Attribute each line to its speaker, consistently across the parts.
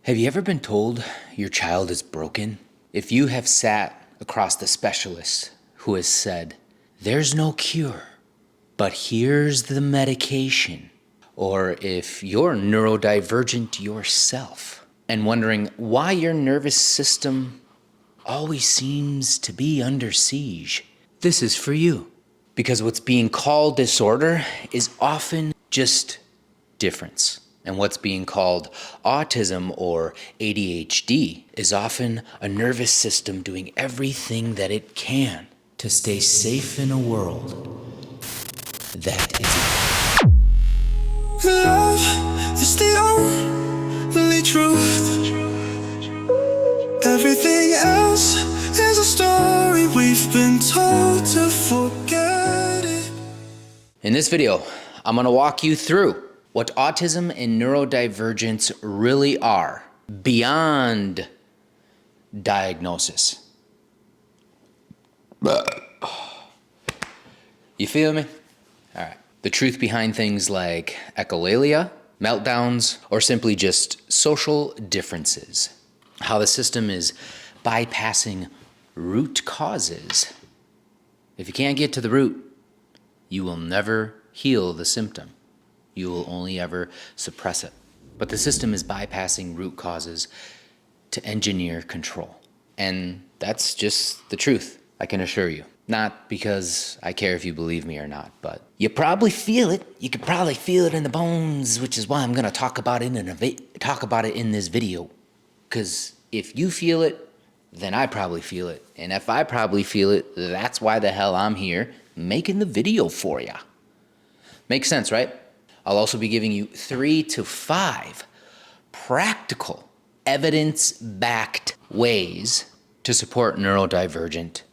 Speaker 1: Have you ever been told your child is broken? If you have sat across the specialist who has said, there's no cure, but here's the medication. Or if you're neurodivergent yourself and wondering why your nervous system always seems to be under siege, this is for you. Because what's being called disorder is often just difference. And what's being called autism or ADHD is often a nervous system doing everything that it can to stay safe in a world that is.
Speaker 2: Love is the only truth. Everything else is a story we've been told to forget it.
Speaker 1: In this video, I'm going to walk you through what autism and neurodivergence really are beyond diagnosis. You feel me? All right. The truth behind things like echolalia, meltdowns, or simply just social differences. How the system is bypassing root causes. If you can't get to the root, you will never heal the symptom. You will only ever suppress it. But the system is bypassing root causes to engineer control. And that's just the truth, I can assure you. Not because I care if you believe me or not, but you probably feel it. You could probably feel it in the bones, which is why I'm gonna talk about it in this video. Because if you feel it, then I probably feel it. And if I probably feel it, that's why the hell I'm here making the video for ya. Makes sense, right? I'll also be giving you 3 to 5 practical, evidence-backed ways to support neurodivergent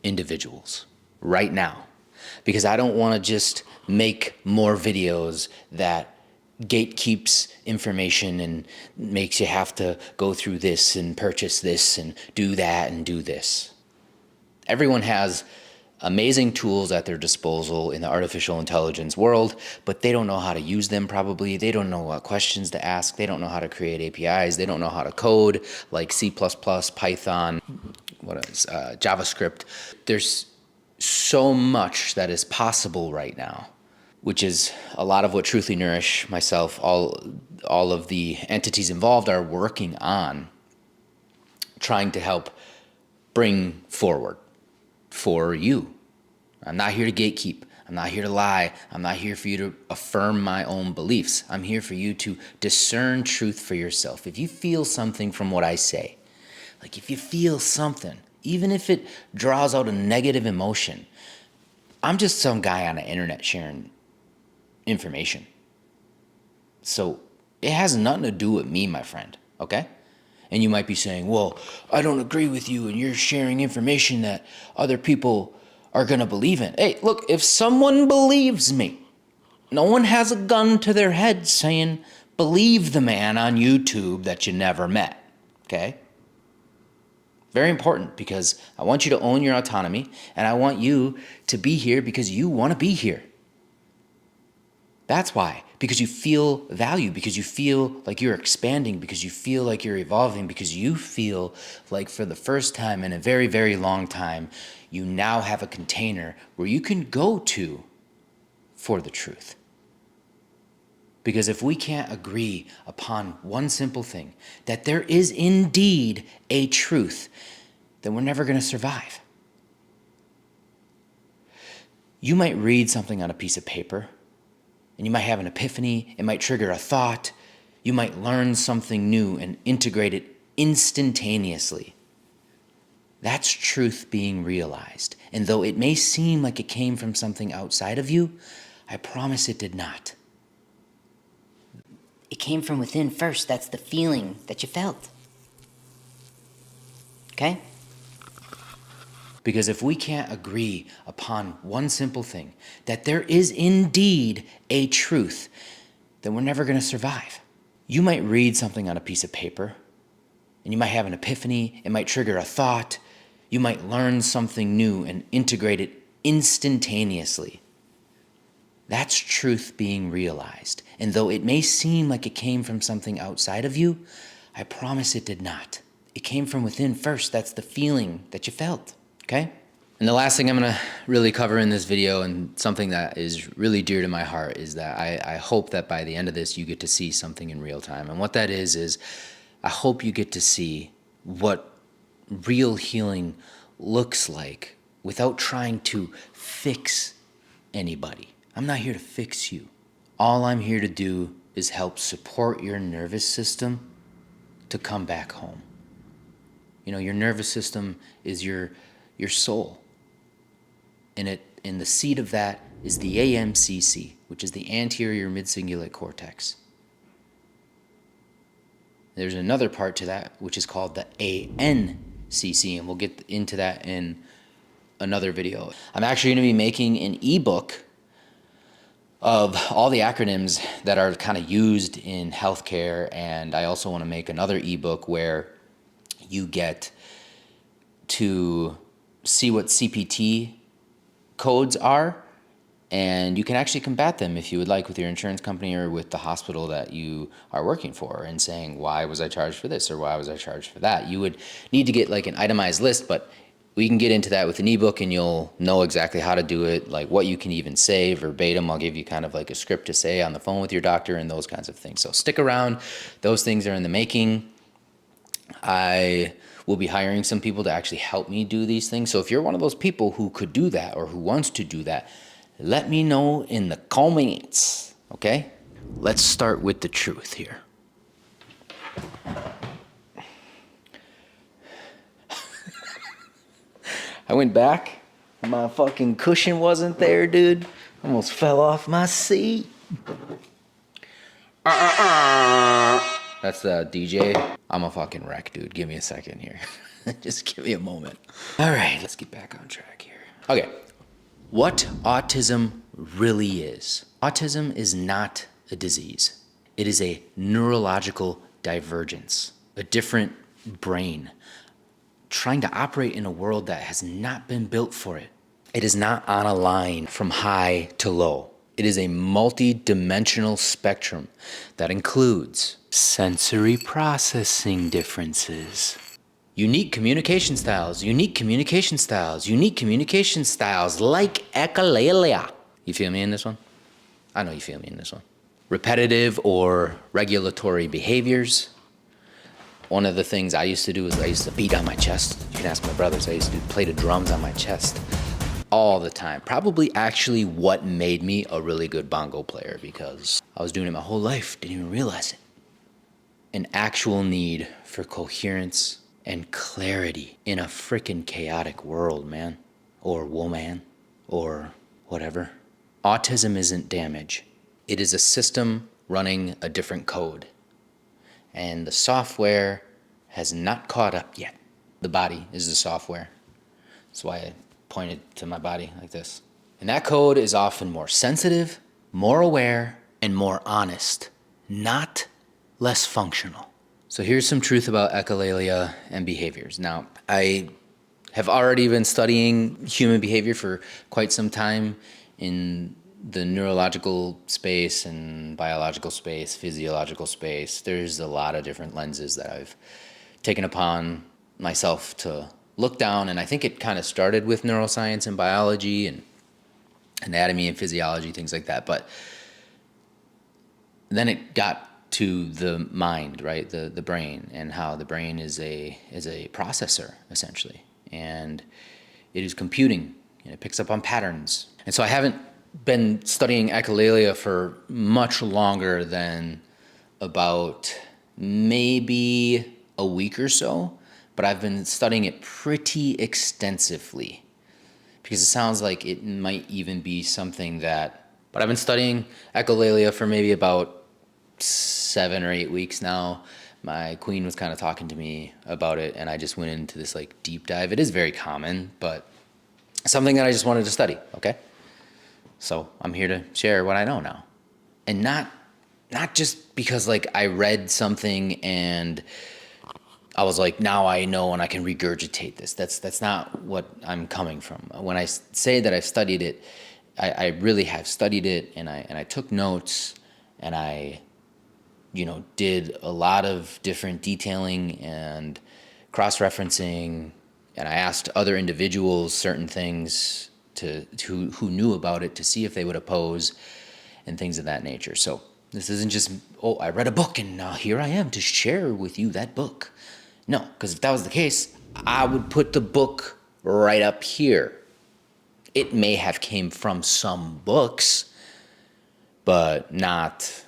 Speaker 1: individuals right now. Because I don't want to just make more videos that gatekeeps information and makes you have to go through this and purchase this and do that and do this. Everyone has amazing tools at their disposal in the artificial intelligence world, but they don't know how to use them probably. They don't know what questions to ask. They don't know how to create APIs. They don't know how to code like C++, Python, JavaScript. There's so much that is possible right now, which is a lot of what Truthfully Nourish, myself, all of the entities involved are working on, trying to help bring forward for you. I'm not here to gatekeep. I'm not here to lie. I'm not here for you to affirm my own beliefs. I'm here for you to discern truth for yourself. If you feel something from what I say, like if you feel something, even if it draws out a negative emotion, I'm just some guy on the internet sharing information. So it has nothing to do with me, my friend, okay? And you might be saying, well, I don't agree with you and you're sharing information that other people are gonna believe in. Hey, look, if someone believes me, no one has a gun to their head saying, believe the man on YouTube that you never met, okay? Very important, because I want you to own your autonomy and I want you to be here because you wanna be here. That's why, because you feel value, because you feel like you're expanding, because you feel like you're evolving, because you feel like for the first time in a very, very long time, you now have a container where you can go to for the truth. Because if we can't agree upon one simple thing, that there is indeed a truth, then we're never going to survive. You might read something on a piece of paper, and you might have an epiphany, it might trigger a thought, you might learn something new and integrate it instantaneously. That's truth being realized. And though it may seem like it came from something outside of you, I promise it did not.
Speaker 3: It came from within first. That's the feeling that you felt. Okay?
Speaker 1: Because if we can't agree upon one simple thing, that there is indeed a truth, then we're never going to survive. You might read something on a piece of paper, and you might have an epiphany, it might trigger a thought, you might learn something new and integrate it instantaneously. That's truth being realized. And though it may seem like it came from something outside of you, I promise it did not. It came from within first. That's the feeling that you felt, okay? And the last thing I'm gonna really cover in this video, and something that is really dear to my heart, is that I hope that by the end of this, you get to see something in real time. And what that is I hope you get to see what real healing looks like without trying to fix anybody. I'm not here to fix you. All I'm here to do is help support your nervous system to come back home. You know, your nervous system is your soul. And the seat of that is the AMCC, which is the anterior midcingulate cortex. There's another part to that, which is called the ANCC, and we'll get into that in another video. I'm actually going to be making an ebook of all the acronyms that are kind of used in healthcare, and I also want to make another ebook where you get to see what CPT codes are, and you can actually combat them if you would like with your insurance company or with the hospital that you are working for, and saying, why was I charged for this or why was I charged for that? You would need to get like an itemized list, but we can get into that with an ebook, and you'll know exactly how to do it, like what you can even say verbatim. I'll give you kind of like a script to say on the phone with your doctor and those kinds of things. So stick around. Those things are in the making. I will be hiring some people to actually help me do these things. So if you're one of those people who could do that or who wants to do that, let me know in the comments, okay? Let's start with the truth here. I went back, my fucking cushion wasn't there, dude. Almost fell off my seat. That's the DJ. I'm a fucking wreck, dude. Give me a second here. Just give me a moment. All right, let's get back on track here. Okay, what autism really is. Autism is not a disease. It is a neurological divergence, a different brain, trying to operate in a world that has not been built for it. It is not on a line from high to low. It is a multi-dimensional spectrum that includes sensory processing differences, unique communication styles like echolalia. You feel me in this one? I know you feel me in this one. Repetitive or regulatory behaviors. One of the things I used to do is I used to beat on my chest. You can ask my brothers. I used to play the drums on my chest all the time. Probably actually what made me a really good bongo player, because I was doing it my whole life, didn't even realize it. An actual need for coherence and clarity in a freaking chaotic world, man. Or woman. Or whatever. Autism isn't damage. It is a system running a different code. And the software has not caught up yet. The body is the software. That's why I pointed to my body like this. And that code is often more sensitive, more aware, and more honest, not less functional. So here's some truth about echolalia and behaviors. Now, I have already been studying human behavior for quite some time in the neurological space and biological space, physiological space. There's a lot of different lenses that I've taken upon myself to look down, and I think it kind of started with neuroscience and biology and anatomy and physiology, things like that. But then it got to the mind, right? The brain, and how the brain is a processor, essentially. And it is computing, and it picks up on patterns. And so I haven't been studying echolalia for much longer than about maybe a week or so, but I've been studying it pretty extensively because it sounds like it might even be something that, but I've been studying echolalia for maybe about 7 or 8 weeks now. My queen was kind of talking to me about it, and I just went into this like deep dive. It is very common, but something that I just wanted to study, okay? So I'm here to share what I know now. And not just because like I read something and I was like, now I know and I can regurgitate this. That's not what I'm coming from. When I say that I've studied it, I really have studied it, and I took notes, and I did a lot of different detailing and cross-referencing, and I asked other individuals certain things who knew about it to see if they would oppose and things of that nature. So this isn't just, oh, I read a book and now here I am to share with you that book. No, because if that was the case, I would put the book right up here. It may have came from some books, but not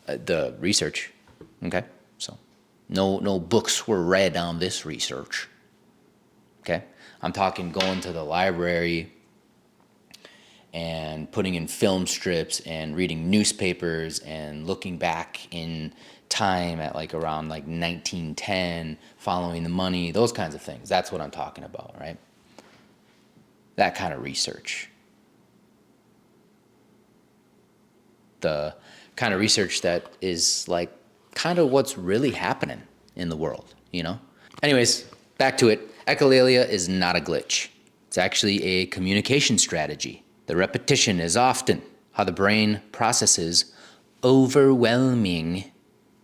Speaker 1: the research. Okay, so no books were read on this research. Okay, I'm talking going to the library and putting in film strips and reading newspapers and looking back in time at around 1910, following the money, those kinds of things. That's what I'm talking about, right? That kind of research. The kind of research that is kind of what's really happening in the world, Anyways, back to it. Echolalia is not a glitch. It's actually a communication strategy. The repetition is often how the brain processes overwhelming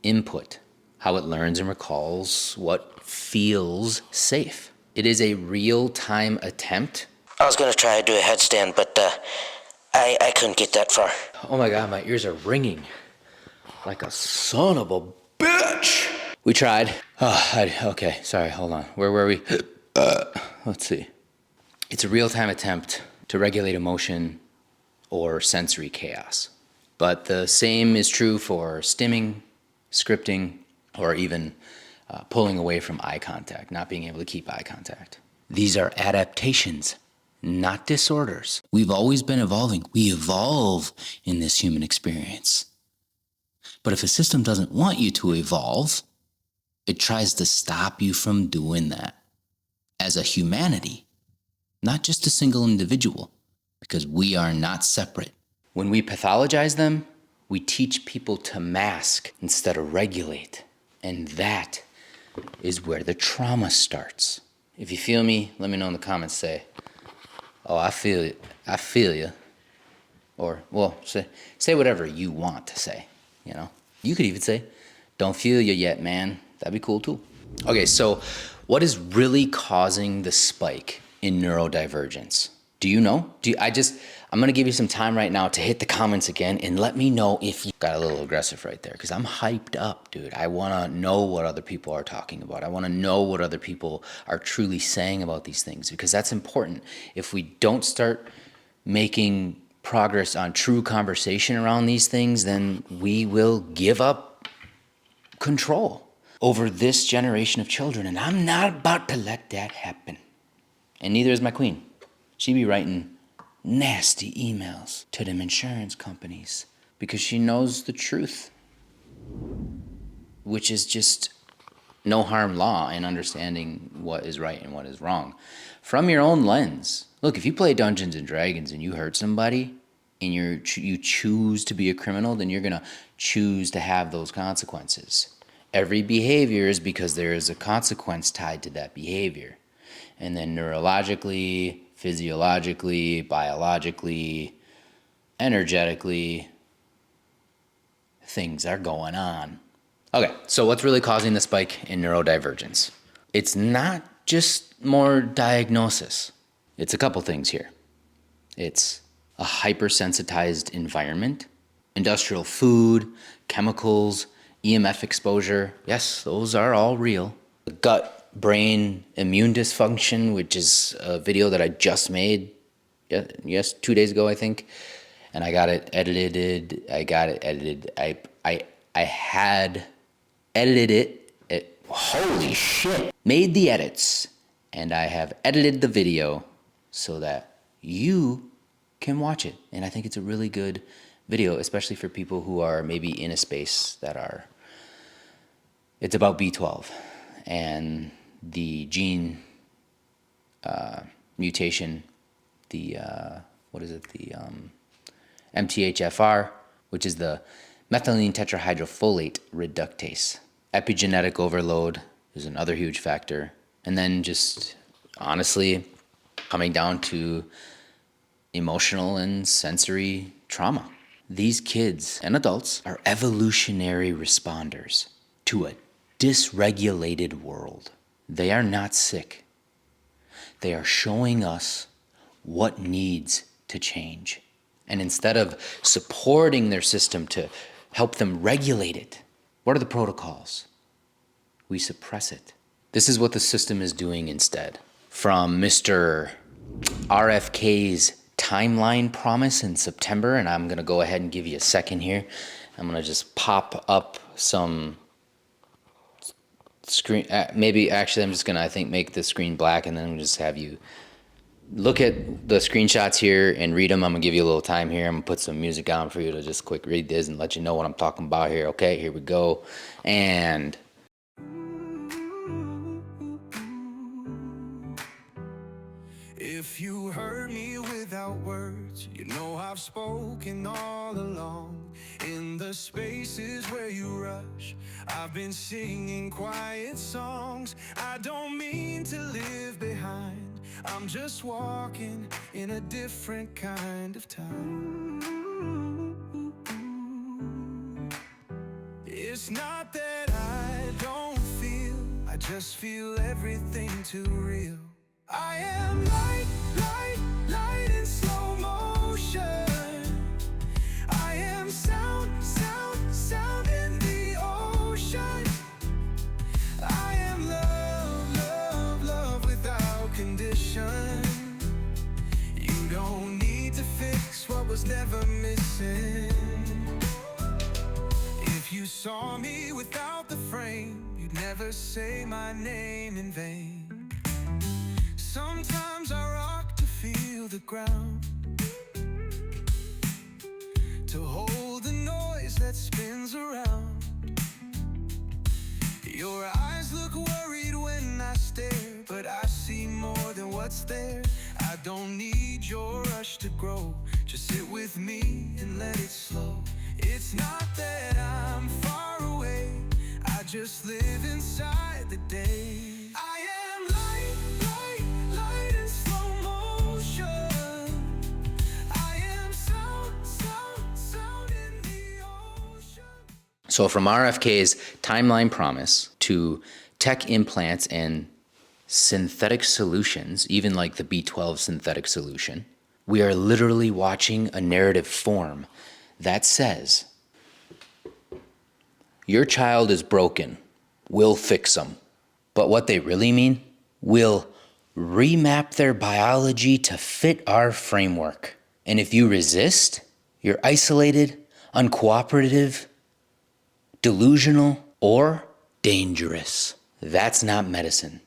Speaker 1: input, how it learns and recalls what feels safe. It is a real-time attempt.
Speaker 4: I was going to try to do a headstand, but I couldn't get that far.
Speaker 1: Oh my God, my ears are ringing like a son of a bitch. We tried. Okay, sorry, hold on. Where were we? Let's see. It's a real-time attempt to regulate emotion or sensory chaos. But the same is true for stimming, scripting, or even pulling away from eye contact, not being able to keep eye contact. These are adaptations, not disorders. We've always been evolving. We evolve in this human experience. But if a system doesn't want you to evolve, it tries to stop you from doing that as a humanity, not just a single individual, because we are not separate. When we pathologize them, we teach people to mask instead of regulate. And that is where the trauma starts. If you feel me, let me know in the comments. Say, oh, I feel it. I feel you. Or, well, say whatever you want to say, You could even say, don't feel you yet, man. That'd be cool too. Okay, so what is really causing the spike in neurodivergence? Do you know? I'm gonna give you some time right now to hit the comments again and let me know if you got a little aggressive right there, because I'm hyped up, dude. I wanna know what other people are talking about. I wanna know what other people are truly saying about these things, because that's important. If we don't start making progress on true conversation around these things, then we will give up control over this generation of children, and I'm not about to let that happen. And neither is my queen. She be writing nasty emails to them insurance companies because she knows the truth, which is just no harm law in understanding what is right and what is wrong from your own lens. Look, if you play Dungeons and Dragons and you hurt somebody and you choose to be a criminal, then you're gonna choose to have those consequences. Every behavior is because there is a consequence tied to that behavior. And then neurologically, physiologically, biologically, energetically, things are going on. Okay, so what's really causing the spike in neurodivergence? It's not just more diagnosis. It's a couple things here. It's a hypersensitized environment, industrial food, chemicals, EMF exposure. Yes, those are all real. The gut-brain immune dysfunction, which is a video that I just made, 2 days ago, I think. And I got it edited. I had edited it. Holy shit. Made the edits. And I have edited the video so that you can watch it. And I think it's a really good video, especially for people who are maybe in a space that are, it's about B12 and the gene mutation, the MTHFR, which is the methylene tetrahydrofolate reductase. Epigenetic overload is another huge factor. And then just honestly coming down to emotional and sensory trauma. These kids and adults are evolutionary responders to a dysregulated world. They are not sick. They are showing us what needs to change. And instead of supporting their system to help them regulate it, what are the protocols? We suppress it. This is what the system is doing instead. From Mr. RFK's timeline promise in September, and I'm gonna go ahead and give you a second here. I'm gonna just pop up some screen, maybe actually I'm just gonna, I think, make the screen black, and then just have you look at the screenshots here and read them. I'm gonna give you a little time here. I'm gonna put some music on for you to just quick read this and let you know what I'm talking about here. Okay, here we go. And
Speaker 2: if you heard me without words, you know I've spoken all along. In the spaces where you rush, I've been singing quiet songs. I don't mean to live behind, I'm just walking in a different kind of time. It's not that I don't feel, I just feel everything too real. I am light, light, light in slow motion. I am sound, sound, sound in the ocean. I am love, love, love without condition. You don't need to fix what was never missing. If you saw me without the frame, you'd never say my name in vain. Sometimes I rock to feel the ground, to hold the noise that spins around. Your eyes look worried when I stare, but I see more than what's there. I don't need your rush to grow, just sit with me and let it slow. It's not that I'm far away, I just live inside the day. I am light, light, light in slow motion. I am sound, sound, sound in the ocean.
Speaker 1: so from RFK's timeline promise to tech implants and synthetic solutions, even like the B12 synthetic solution, we are literally watching a narrative form that says, your child is broken, we'll fix them. But what they really mean, we'll remap their biology to fit our framework. And if you resist, you're isolated, uncooperative, delusional, or dangerous. That's not medicine.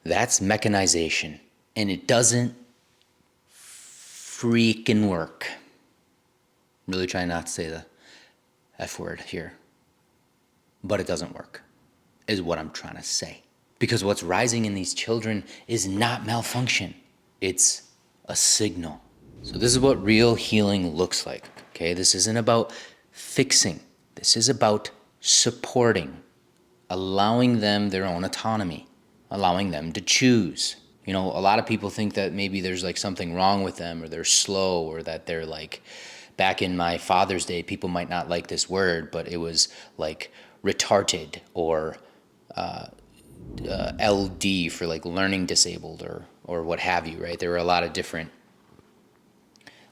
Speaker 1: That's mechanization. And it doesn't freaking work. Really try not to say the F word here. But it doesn't work, is what I'm trying to say. Because what's rising in these children is not malfunction. It's a signal. So this is what real healing looks like, okay? This isn't about fixing. This is about supporting, allowing them their own autonomy, allowing them to choose. You know, a lot of people think that maybe there's like something wrong with them, or they're slow, or that they're like, back in my father's day, people might not like this word, but it was like retarded, or LD for like learning disabled, or what have you, right? There were a lot of different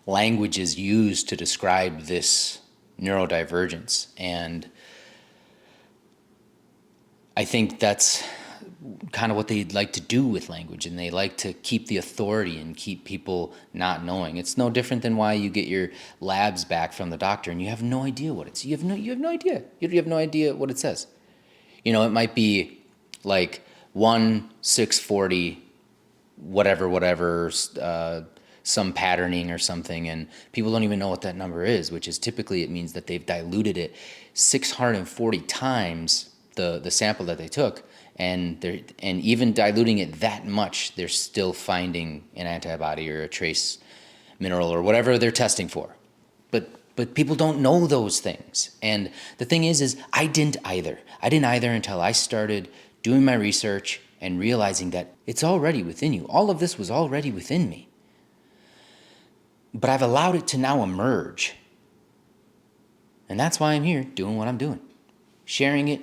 Speaker 1: languages used to describe this neurodivergence. And I think that's kind of what they like to do with language, and they like to keep the authority and keep people not knowing. It's no different than why you get your labs back from the doctor and you have no idea what it's. You have no idea. You have no idea what it says. You know, it might be like 1/640, whatever, some patterning or something, and people don't even know what that number is. Which is typically, it means that they've diluted it 640 times the sample that they took. And even diluting it that much, they're still finding an antibody or a trace mineral or whatever they're testing for. But people don't know those things. And the thing is I didn't either. I didn't either until I started doing my research and realizing that it's already within you. All of this was already within me. But I've allowed it to now emerge. And that's why I'm here doing what I'm doing, sharing it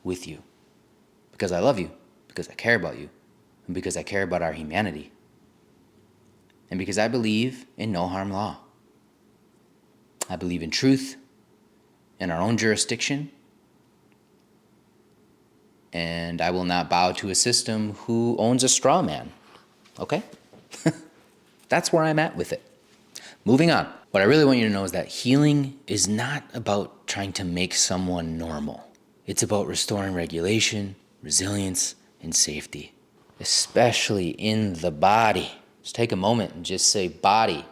Speaker 1: with you. Because I love you, because I care about you, and because I care about our humanity. And because I believe in no harm law. I believe in truth, in our own jurisdiction, and I will not bow to a system who owns a straw man. Okay? That's where I'm at with it. Moving on. What I really want you to know is that healing is not about trying to make someone normal. It's about restoring regulation, resilience, and safety, especially in the body. Just take a moment and just say, body,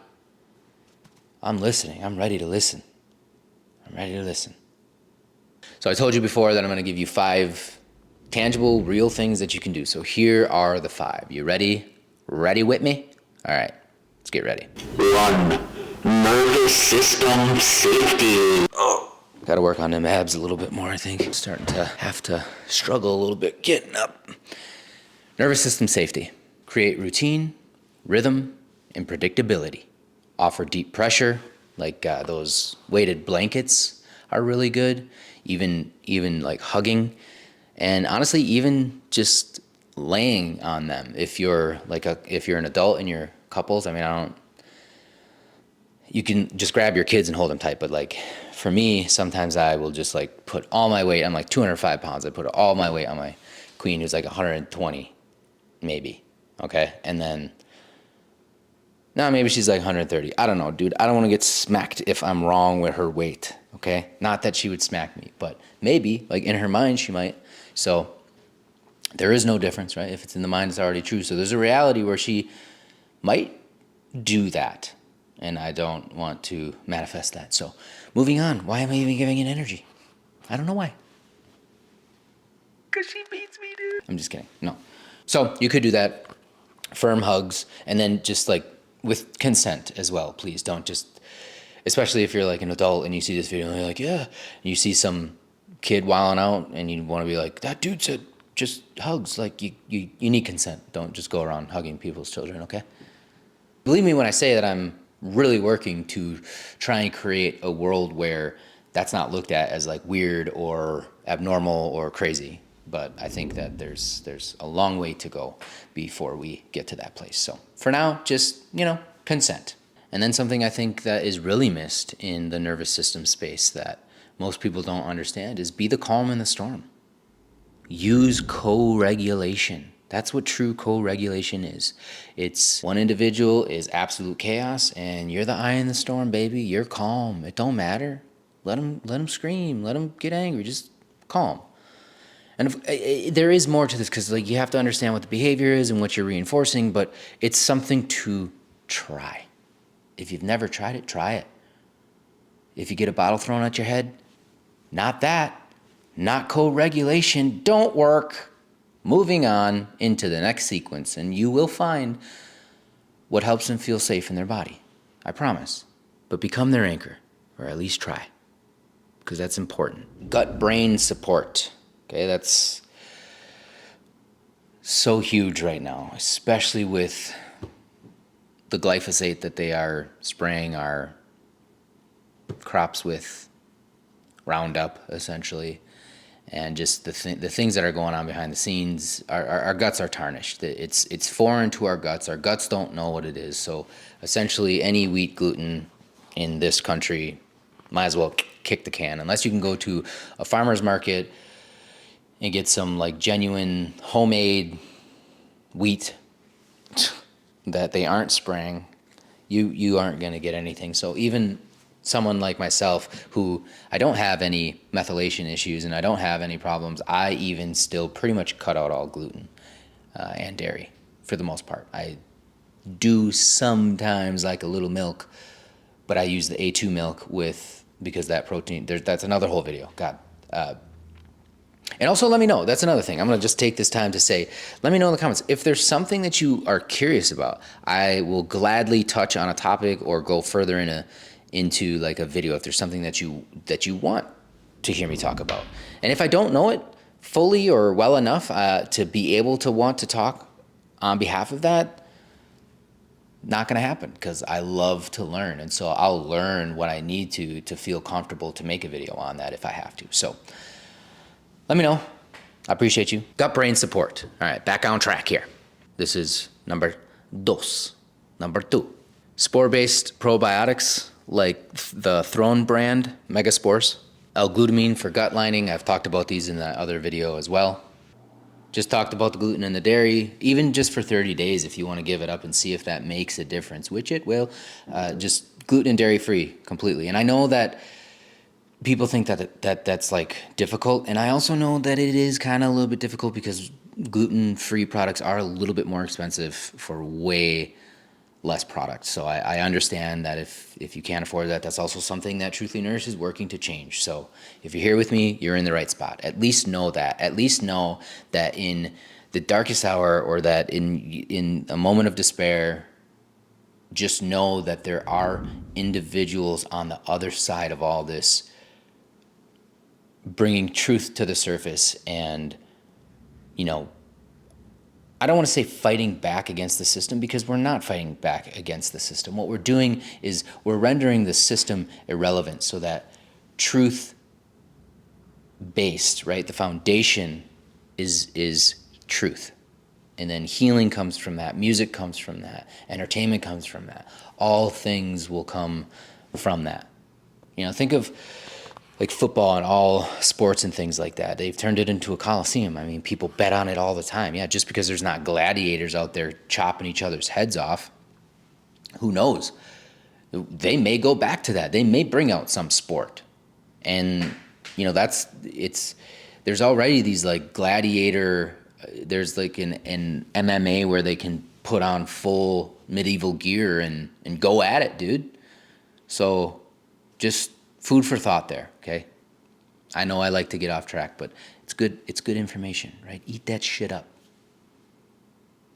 Speaker 1: I'm listening. I'm ready to listen. I'm ready to listen. So I told you before that I'm going to give you 5 tangible, real things that you can do. So here are the 5. You ready? Ready with me? All right, let's get ready.
Speaker 4: 1. Nervous system safety.
Speaker 1: Got to work on them abs a little bit more, I think. Starting to have to struggle a little bit getting up. Nervous system safety. Create routine, rhythm, and predictability. Offer deep pressure, like those weighted blankets are really good. Even like hugging. And honestly, even just laying on them. If you're an adult and you're couples, you can just grab your kids and hold them tight. But like for me, sometimes I will just like put all my weight. I'm like 205 pounds. I put all my weight on my queen, who's like 120, maybe. Okay, and then maybe she's like 130. I don't know, dude. I don't want to get smacked if I'm wrong with her weight. Okay, not that she would smack me, but maybe like in her mind she might. So there is no difference, right? If it's in the mind, it's already true. So there's a reality where she might do that. And I don't want to manifest that. So moving on. Why am I even giving it energy? I don't know why. Because she beats me, dude. I'm just kidding. No. So you could do that. Firm hugs. And then just like with consent as well. Please don't just, especially if you're like an adult and you see this video and you're like, yeah. And you see some kid wilding out and you want to be like, that dude said just hugs. Like you need consent. Don't just go around hugging people's children, okay? Believe me when I say that I'm really working to try and create a world where that's not looked at as like weird or abnormal or crazy. But I think that there's a long way to go before we get to that place. So for now, just, consent. And then something I think that is really missed in the nervous system space that most people don't understand is be the calm in the storm. Use co-regulation. That's what true co-regulation is. It's one individual is absolute chaos and you're the eye in the storm, baby. You're calm. It don't matter. Let them scream. Let them get angry. Just calm. And there is more to this because like you have to understand what the behavior is and what you're reinforcing, but it's something to try. If you've never tried it, try it. If you get a bottle thrown at your head, not that. Not co-regulation. Don't work. Moving on into the next sequence, and you will find what helps them feel safe in their body. I promise. But become their anchor, or at least try, because that's important. Gut-brain support. Okay, that's so huge right now, especially with the glyphosate that they are spraying our crops with, Roundup, essentially. And just the things that are going on behind the scenes, our guts are tarnished. It's foreign to our guts. Our guts don't know what it is. So essentially any wheat gluten in this country might as well kick the can. Unless you can go to a farmer's market and get some like genuine homemade wheat that they aren't spraying, you aren't going to get anything. So even someone like myself who I don't have any methylation issues and I don't have any problems, I even still pretty much cut out all gluten and dairy for the most part. I do sometimes like a little milk, but I use the A2 milk because that protein, that's another whole video. God. And also let me know, that's another thing. I'm going to just take this time to say, let me know in the comments. If there's something that you are curious about, I will gladly touch on a topic or go further into like a video if there's something that you want to hear me talk about. And if I don't know it fully or well enough to be able to want to talk on behalf of that, not going to happen because I love to learn. And so I'll learn what I need to feel comfortable to make a video on that if I have to. So let me know. I appreciate you. Gut brain support. All right, back on track here. This is number two. Spore-based probiotics like the Throne brand, Megaspores. L-glutamine for gut lining. I've talked about these in that other video as well. Just talked about the gluten and the dairy, even just for 30 days if you want to give it up and see if that makes a difference, which it will. Just gluten and dairy free completely. And I know that people think that's like difficult. And I also know that it is kind of a little bit difficult because gluten-free products are a little bit more expensive for way less product. So I understand that if you can't afford that, that's also something that Truthfully Nourished is working to change. So if you're here with me, you're in the right spot. At least know that. At least know that in the darkest hour or that in a moment of despair, just know that there are individuals on the other side of all this bringing truth to the surface and, you know, I don't want to say fighting back against the system because we're not fighting back against the system. What we're doing is we're rendering the system irrelevant so that truth-based, right? The foundation is truth. And then healing comes from that. Music comes from that. Entertainment comes from that. All things will come from that. You know, think of like football and all sports and things like that. They've turned it into a coliseum. I mean, people bet on it all the time. Yeah, just because there's not gladiators out there chopping each other's heads off, who knows? They may go back to that. They may bring out some sport. And, you know, there's already these like gladiator, there's like an MMA where they can put on full medieval gear and go at it, dude. So just food for thought there, okay? I know I like to get off track, but it's good information, right? Eat that shit up.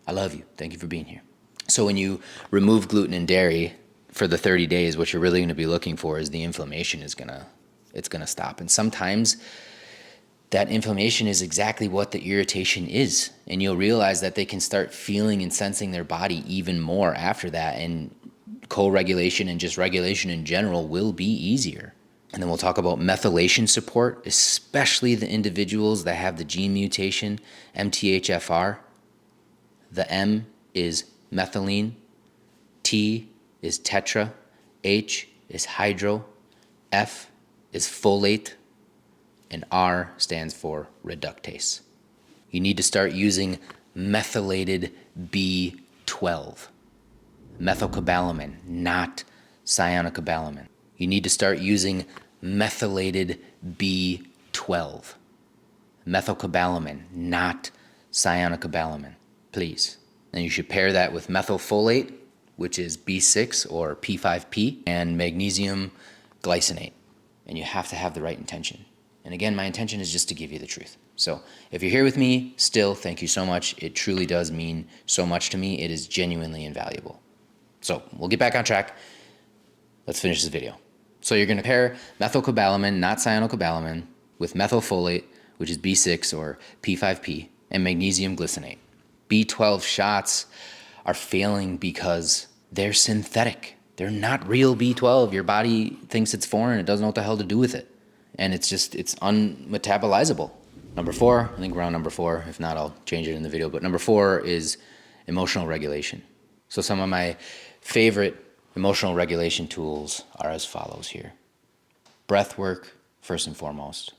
Speaker 1: I love you. Thank you for being here. So when you remove gluten and dairy for the 30 days, what you're really going to be looking for is the inflammation is gonna stop. And sometimes that inflammation is exactly what the irritation is. And you'll realize that they can start feeling and sensing their body even more after that. And co-regulation and just regulation in general will be easier. And then we'll talk about methylation support, especially the individuals that have the gene mutation, MTHFR. The M is methylene, T is tetra, H is hydro, F is folate, and R stands for reductase. You need to start using methylated B12. Methylcobalamin, not cyanocobalamin. You need to start using methylated B12. Methylcobalamin, not cyanocobalamin, please. And you should pair that with methylfolate, which is B6 or P5P, and magnesium glycinate. And you have to have the right intention. And again, my intention is just to give you the truth. So if you're here with me still, thank you so much. It truly does mean so much to me. It is genuinely invaluable. So we'll get back on track. Let's finish this video. So you're going to pair methylcobalamin, not cyanocobalamin, with methylfolate, which is B6 or P5P, and magnesium glycinate. B12 shots are failing because they're synthetic. They're not real B12. Your body thinks it's foreign. It doesn't know what the hell to do with it. And it's unmetabolizable. Number 4, I think we're on number 4. If not, I'll change it in the video. But number 4 is emotional regulation. So some of my favorite emotional regulation tools are as follows here. Breath work, first and foremost.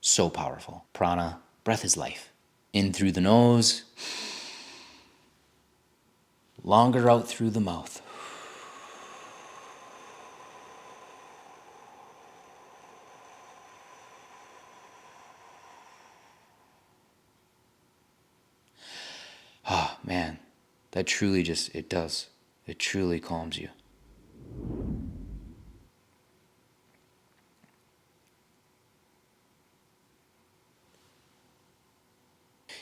Speaker 1: So powerful. Prana, breath is life. In through the nose, longer out through the mouth. Oh, man, that truly it truly calms you.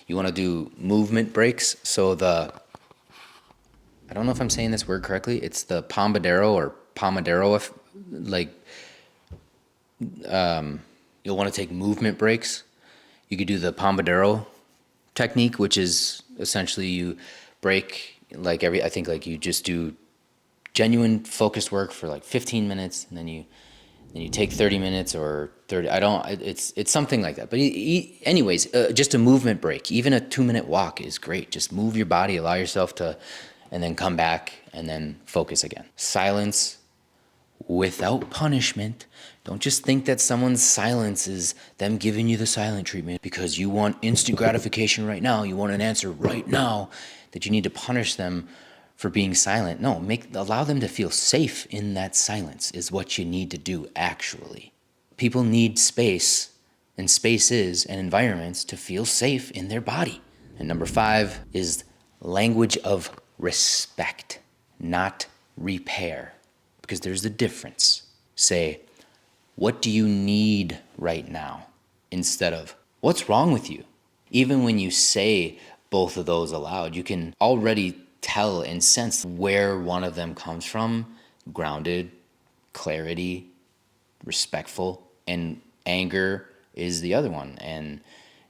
Speaker 1: You want to do movement breaks. So I don't know if I'm saying this word correctly. It's the Pomodoro or Pomodoro, you'll want to take movement breaks. You could do the Pomodoro technique, which is essentially you break you just do genuine focused work for like 15 minutes, and then you take 30 minutes or 30. It's something like that. But anyways, just a movement break. Even a 2-minute walk is great. Just move your body, allow yourself to, and then come back and then focus again. Silence without punishment. Don't just think that someone's silence is them giving you the silent treatment because you want instant gratification right now. You want an answer right now, that you need to punish them for being silent. No, allow them to feel safe in that silence is what you need to do, actually. People need space and spaces and environments to feel safe in their body. And number 5 is language of respect, not repair, because there's a difference. Say, what do you need right now? Instead of, what's wrong with you? Even when you say both of those aloud, you can already tell and sense where one of them comes from. Grounded, clarity, respectful, and anger is the other one. And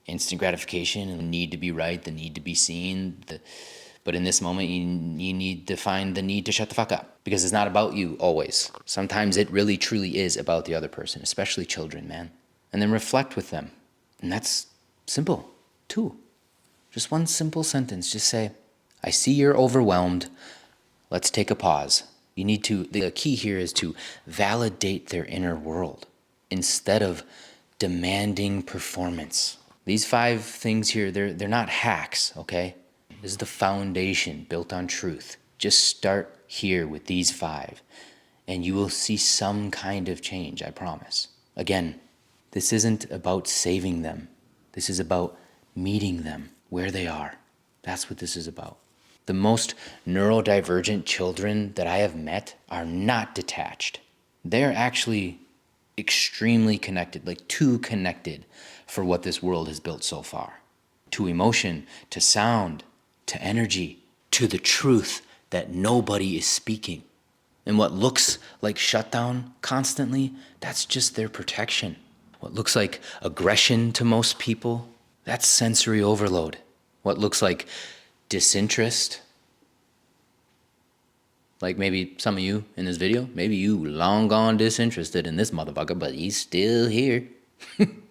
Speaker 1: instant gratification and the need to be right, the need to be seen. But in this moment, you need to find the need to shut the fuck up, because it's not about you always. Sometimes it really truly is about the other person, especially children, man. And then reflect with them. And that's simple, too. Just one simple sentence. Just say, I see you're overwhelmed. Let's take a pause. The key here is to validate their inner world instead of demanding performance. These 5 things here, they're not hacks, okay? This is the foundation built on truth. Just start here with these 5, and you will see some kind of change, I promise. Again, this isn't about saving them. This is about meeting them where they are. That's what this is about. The most neurodivergent children that I have met are not detached. They're actually extremely connected, like too connected for what this world has built so far. To emotion, to sound, to energy, to the truth that nobody is speaking. And what looks like shutdown constantly, that's just their protection. What looks like aggression to most people, that's sensory overload. What looks like disinterest, like maybe some of you in this video, maybe you long gone disinterested in this motherfucker, but he's still here,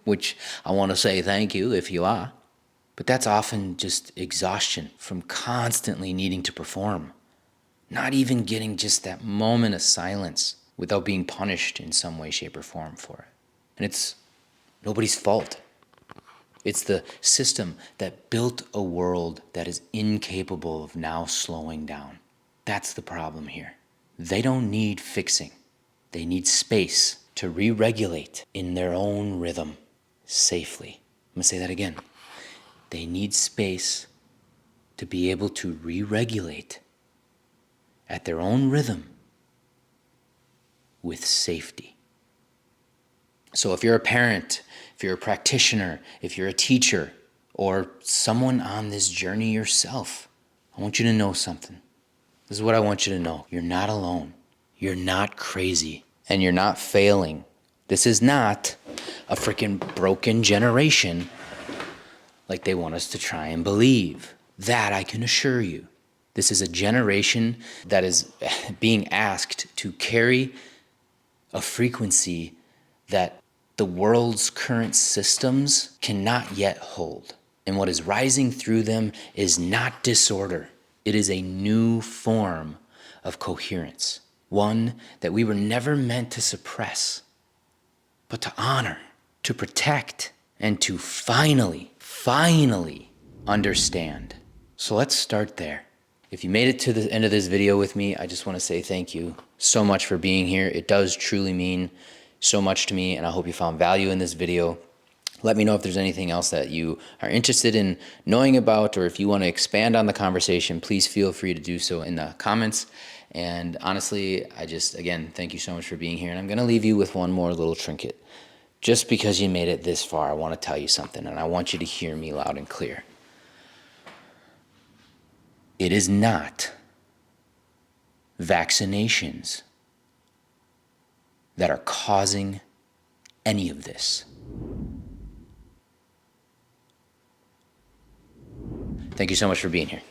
Speaker 1: which I want to say thank you if you are. But that's often just exhaustion from constantly needing to perform, not even getting just that moment of silence without being punished in some way, shape, or form for it. And it's nobody's fault. It's the system that built a world that is incapable of now slowing down. That's the problem here. They don't need fixing. They need space to re-regulate in their own rhythm safely. I'm going to say that again. They need space to be able to re-regulate at their own rhythm with safety. So if you're a parent, if you're a practitioner, if you're a teacher, or someone on this journey yourself, I want you to know something. This is what I want you to know. You're not alone. You're not crazy. And you're not failing. This is not a freaking broken generation like they want us to try and believe. That I can assure you. This is a generation that is being asked to carry a frequency that the world's current systems cannot yet hold. And what is rising through them is not disorder. It is a new form of coherence. One that we were never meant to suppress, but to honor, to protect, and to finally understand. So let's start there. If you made it to the end of this video with me, I just want to say thank you so much for being here. It does truly mean so much to me, and I hope you found value in this video. Let me know if there's anything else that you are interested in knowing about, or if you want to expand on the conversation, please feel free to do so in the comments. And honestly, again, thank you so much for being here. And I'm going to leave you with one more little trinket. Just because you made it this far, I want to tell you something, and I want you to hear me loud and clear. It is not vaccinations that are causing any of this. Thank you so much for being here.